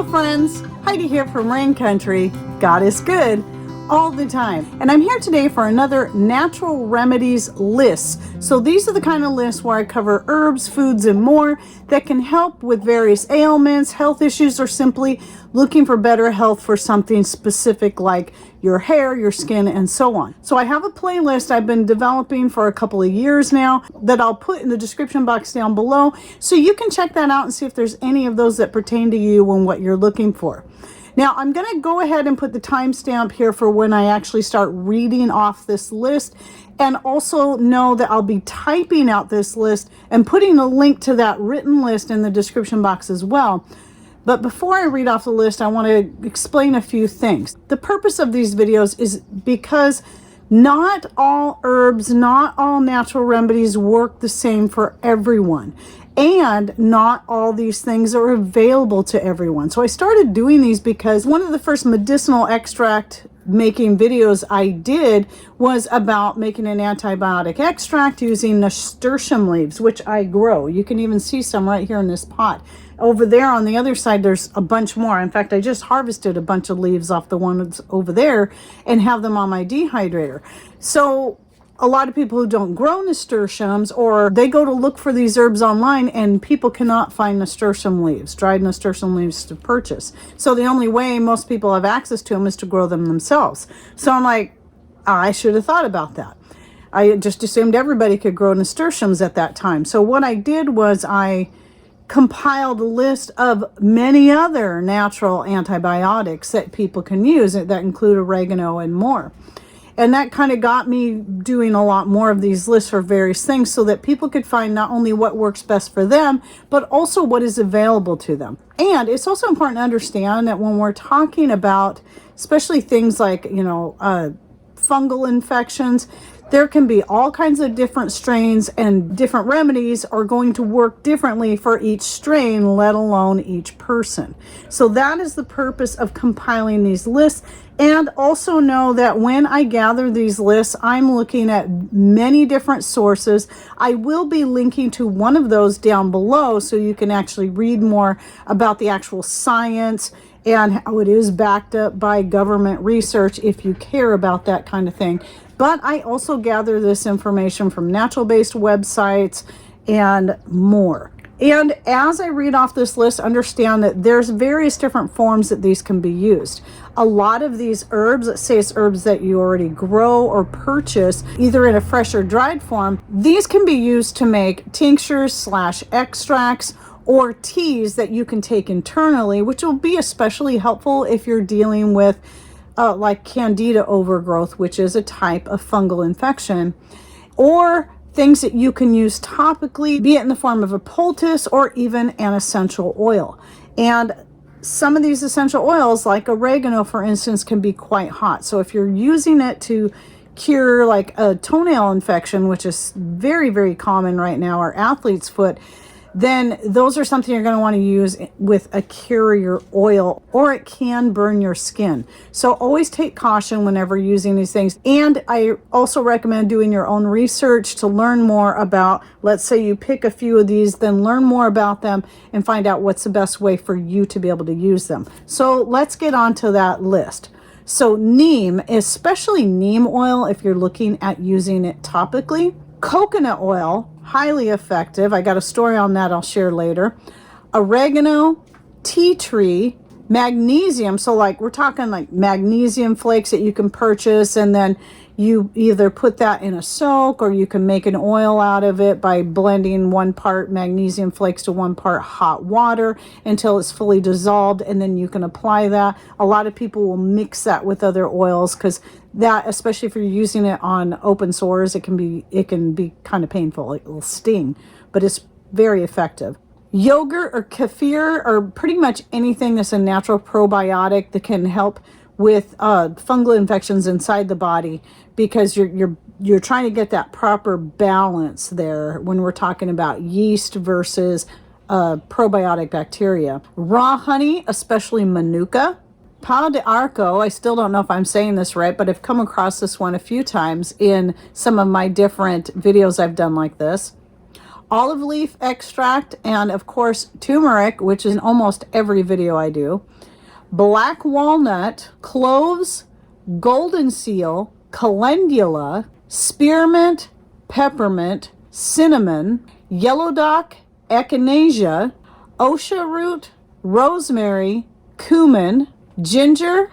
friends, Heidi here from Rain Country. God is good all the time. And I'm here today for another natural remedies list. So these are the kind of lists where I cover herbs, foods, and more that can help with various ailments, health issues, or simply looking for better health for something specific like your hair, your skin, and so on. So I have a playlist I've been developing for a couple of years now that I'll put in the description box down below, so you can check that out and see if there's any of those that pertain to you and what you're looking for. Now, I'm going to go ahead and put the timestamp here for when I actually start reading off this list, and also know that I'll be typing out this list and putting a link to that written list in the description box as well. But before I read off the list, I want to explain a few things. The purpose of these videos is because not all herbs, not all natural remedies work the same for everyone. And not all these things are available to everyone. So I started doing these because one of the first medicinal extract making videos I did was about making an antibiotic extract using nasturtium leaves, which I grow. You can even see some right here in this pot. Over there on the other side, there's a bunch more. In fact, I just harvested a bunch of leaves off the ones over there and have them on my dehydrator. So a lot of people who don't grow nasturtiums, or they go to look for these herbs online and people cannot find nasturtium leaves, dried nasturtium leaves to purchase. So the only way most people have access to them is to grow them themselves. So I'm like, I should have thought about that. I just assumed everybody could grow nasturtiums at that time. So what I did was I compiled a list of many other natural antibiotics that people can use that include oregano and more. And that kind of got me doing a lot more of these lists for various things so that people could find not only what works best for them, but also what is available to them. And it's also important to understand that when we're talking about, especially things like, fungal infections, there can be all kinds of different strains, and different remedies are going to work differently for each strain, let alone each person. So that is the purpose of compiling these lists. And also know that when I gather these lists, I'm looking at many different sources. I will be linking to one of those down below so you can actually read more about the actual science and how it is backed up by government research if you care about that kind of thing. But I also gather this information from natural-based websites and more. And as I read off this list, understand that there's various different forms that these can be used. A lot of these herbs, let's say it's herbs that you already grow or purchase, either in a fresh or dried form, these can be used to make tinctures / extracts or teas that you can take internally, which will be especially helpful if you're dealing with like candida overgrowth, which is a type of fungal infection, or things that you can use topically, be it in the form of a poultice or even an essential oil. And some of these essential oils, like oregano, for instance, can be quite hot. So if you're using it to cure like a toenail infection, which is very, very common right now, or athlete's foot, then those are something you're going to want to use with a carrier oil, or it can burn your skin. So always take caution whenever using these things. And I also recommend doing your own research to learn more about, let's say you pick a few of these, then learn more about them and find out what's the best way for you to be able to use them. So let's get on to that list. So neem, especially neem oil, if you're looking at using it topically. Coconut oil, highly effective. I got a story on that I'll share later. Oregano, tea tree, magnesium. So like we're talking like magnesium flakes that you can purchase, and then you either put that in a soak or you can make an oil out of it by blending 1 part magnesium flakes to 1 part hot water until it's fully dissolved, and then you can apply that. A lot of people will mix that with other oils because that, especially if you're using it on open sores, it can be kind of painful. It will sting, but it's very effective. Yogurt or kefir, or pretty much anything that's a natural probiotic that can help with fungal infections inside the body, because you're trying to get that proper balance there when we're talking about yeast versus probiotic bacteria. Raw honey, especially manuka. Pau de Arco, I still don't know if I'm saying this right, but I've come across this one a few times in some of my different videos I've done like this. olive leaf extract, and of course turmeric, which is in almost every video I do, black walnut, cloves, golden seal, calendula, spearmint, peppermint, cinnamon, yellow dock, echinacea, osha root, rosemary, cumin, ginger,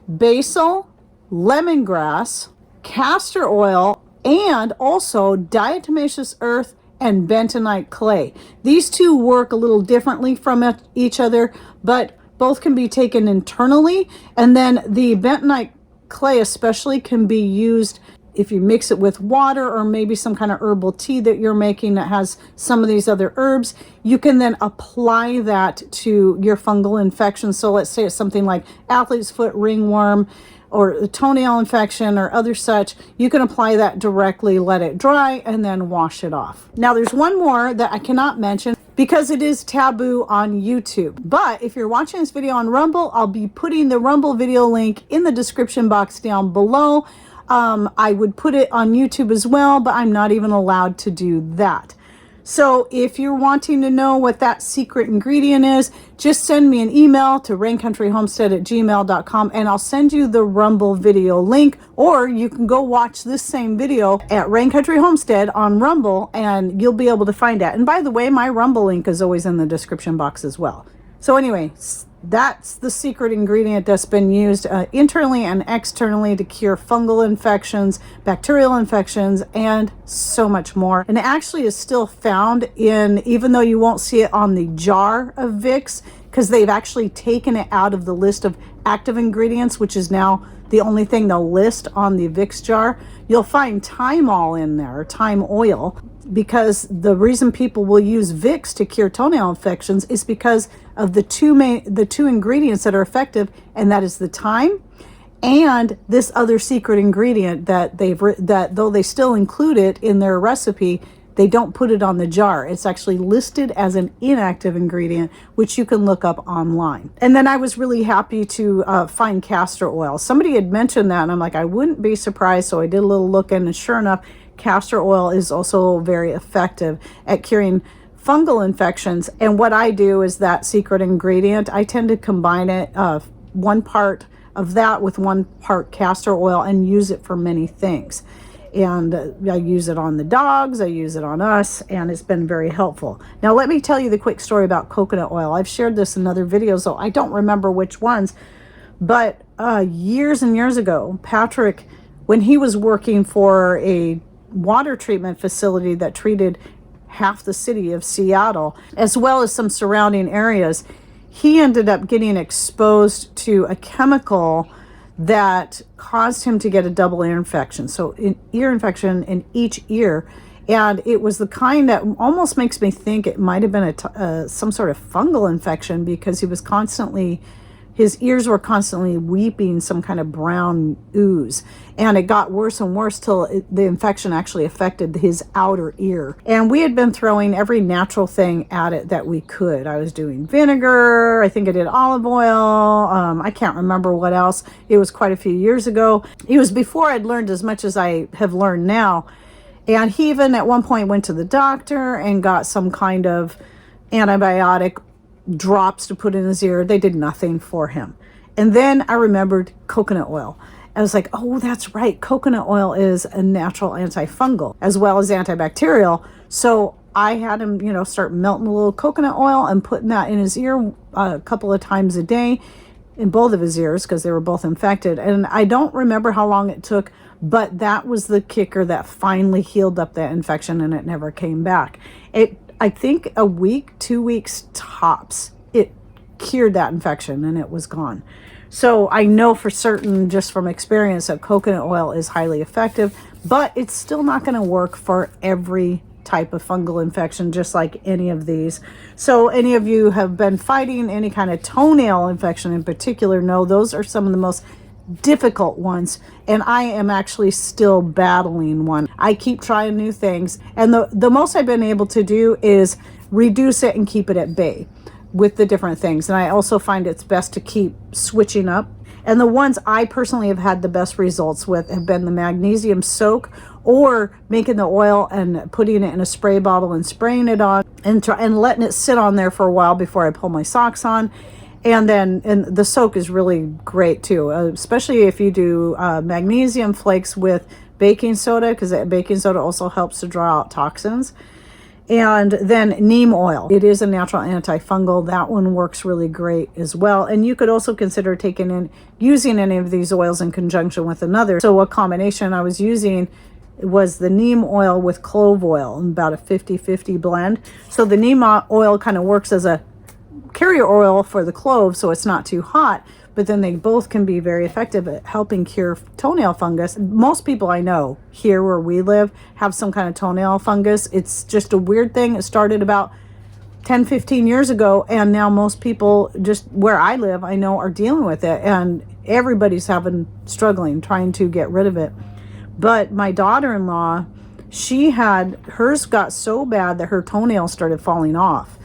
basil, lemongrass, castor oil, and also diatomaceous earth and bentonite clay. These two work a little differently from each other, but both can be taken internally, and then the bentonite clay especially can be used if you mix it with water or maybe some kind of herbal tea that you're making that has some of these other herbs. You can then apply that to your fungal infections. So let's say it's something like athlete's foot, ringworm, or the toenail infection or other such. You can apply that directly, let it dry, and then wash it off. Now there's one more that I cannot mention because it is taboo on YouTube. But if you're watching this video on Rumble, I'll be putting the Rumble video link in the description box down below. I would put it on YouTube as well, but I'm not even allowed to do that. So if you're wanting to know what that secret ingredient is, just send me an email to raincountryhomestead@gmail.com and I'll send you the Rumble video link, or you can go watch this same video at Rain Country Homestead on Rumble and you'll be able to find it. And by the way, my Rumble link is always in the description box as well. So anyway, that's the secret ingredient that's been used internally and externally to cure fungal infections, bacterial infections, and so much more. And it actually is still found in, even though you won't see it on the jar of Vicks, because they've actually taken it out of the list of active ingredients, which is now the only thing they'll list on the Vicks jar. You'll find Thymol in there, thyme oil, because the reason people will use Vicks to cure toenail infections is because of the two ingredients that are effective, and that is the thyme and this other secret ingredient that though they still include it in their recipe, they don't put it on the jar. It's actually listed as an inactive ingredient, which you can look up online. And then I was really happy to find castor oil. Somebody had mentioned that, and I'm like, I wouldn't be surprised. So I did a little look in, and sure enough, castor oil is also very effective at curing fungal infections. And what I do is that secret ingredient, I tend to combine it, one part of that with one part castor oil, and use it for many things. And I use it on the dogs, I use it on us, and it's been very helpful. Now let me tell you the quick story about coconut oil. I've shared this in other videos, so I don't remember which ones, but years and years ago, Patrick, when he was working for a water treatment facility that treated half the city of Seattle, as well as some surrounding areas, he ended up getting exposed to a chemical that caused him to get a double ear infection. So an ear infection in each ear. And it was the kind that almost makes me think it might have been some sort of fungal infection, because he was constantly, his ears were constantly weeping some kind of brown ooze. And it got worse and worse till the infection actually affected his outer ear. And we had been throwing every natural thing at it that we could. I was doing vinegar, I think I did olive oil, I can't remember what else. It was quite a few years ago. It was before I'd learned as much as I have learned now. And he even at one point went to the doctor and got some kind of antibiotic drops to put in his ear. They did nothing for him. And then I remembered coconut oil. I was like, oh, that's right. Coconut oil is a natural antifungal as well as antibacterial. So I had him, start melting a little coconut oil and putting that in his ear a couple of times a day, in both of his ears, because they were both infected. And I don't remember how long it took, but that was the kicker that finally healed up that infection, and it never came back. I think a week, 2 weeks tops, it cured that infection and it was gone. So I know for certain, just from experience, that coconut oil is highly effective, but it's still not going to work for every type of fungal infection, just like any of these. So any of you have been fighting any kind of toenail infection in particular, know those are some of the most difficult ones, and I am actually still battling one. I keep trying new things, and the most I've been able to do is reduce it and keep it at bay with the different things. And I also find it's best to keep switching up. And the ones I personally have had the best results with have been the magnesium soak, or making the oil and putting it in a spray bottle and spraying it on and letting it sit on there for a while before I pull my socks on. And the soak is really great too, especially if you do magnesium flakes with baking soda, because baking soda also helps to draw out toxins. And then neem oil. It is a natural antifungal. That one works really great as well. And you could also consider using any of these oils in conjunction with another. So a combination I was using was the neem oil with clove oil, about a 50-50 blend. So the neem oil kind of works as a carrier oil for the clove, so it's not too hot, but then they both can be very effective at helping cure toenail fungus. Most people I know here where we live have some kind of toenail fungus. It's just a weird thing. It started about 10-15 years ago, and now most people just where I live, I know, are dealing with it, and everybody's struggling trying to get rid of it. But my daughter-in-law, hers got so bad that her toenails started falling off.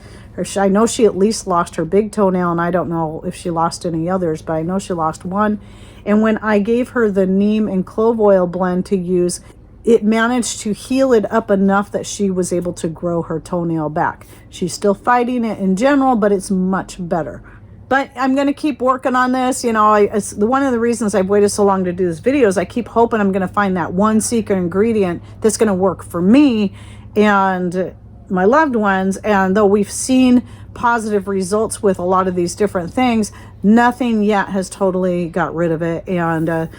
I know she at least lost her big toenail, and I don't know if she lost any others, but I know she lost one. And when I gave her the neem and clove oil blend to use, it managed to heal it up enough that she was able to grow her toenail back. She's still fighting it in general, but it's much better. But I'm going to keep working on this. You know, one of the reasons I've waited so long to do this video is I keep hoping I'm going to find that one secret ingredient that's going to work for me and my loved ones. And though we've seen positive results with a lot of these different things, nothing yet has totally got rid of it. And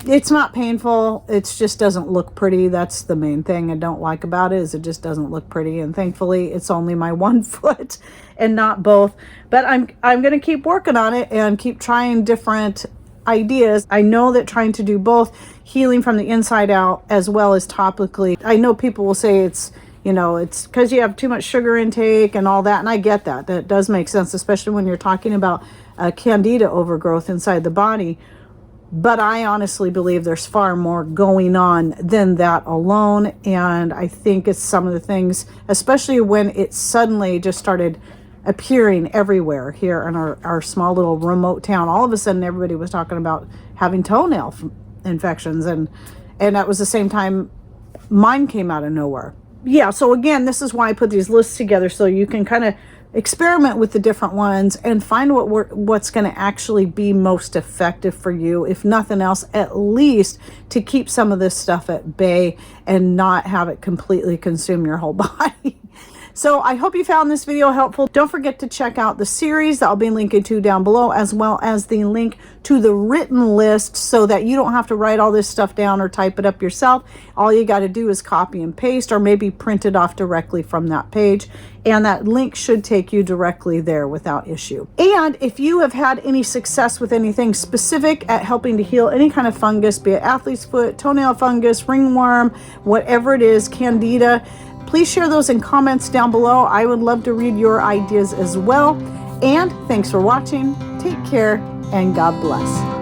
it's not painful. It just doesn't look pretty. That's the main thing I don't like about it, is it just doesn't look pretty. And thankfully it's only my one foot and not both. But I'm going to keep working on it and keep trying different ideas. I know that trying to do both healing from the inside out as well as topically, I know people will say it's because you have too much sugar intake and all that. And I get that. That does make sense, especially when you're talking about candida overgrowth inside the body. But I honestly believe there's far more going on than that alone. And I think it's some of the things, especially when it suddenly just started appearing everywhere here in our small little remote town. All of a sudden, everybody was talking about having toenail infections. And that was the same time mine came out of nowhere. Yeah, so again, this is why I put these lists together, so you can kind of experiment with the different ones and find what's going to actually be most effective for you, if nothing else, at least to keep some of this stuff at bay and not have it completely consume your whole body. So I hope you found this video helpful. Don't forget to check out the series that I'll be linking to down below, as well as the link to the written list, so that you don't have to write all this stuff down or type it up yourself. All you got to do is copy and paste, or maybe print it off directly from that page. And that link should take you directly there without issue. And if you have had any success with anything specific at helping to heal any kind of fungus, be it athlete's foot, toenail fungus, ringworm, whatever it is, candida, please share those in comments down below. I would love to read your ideas as well. And thanks for watching. Take care and God bless.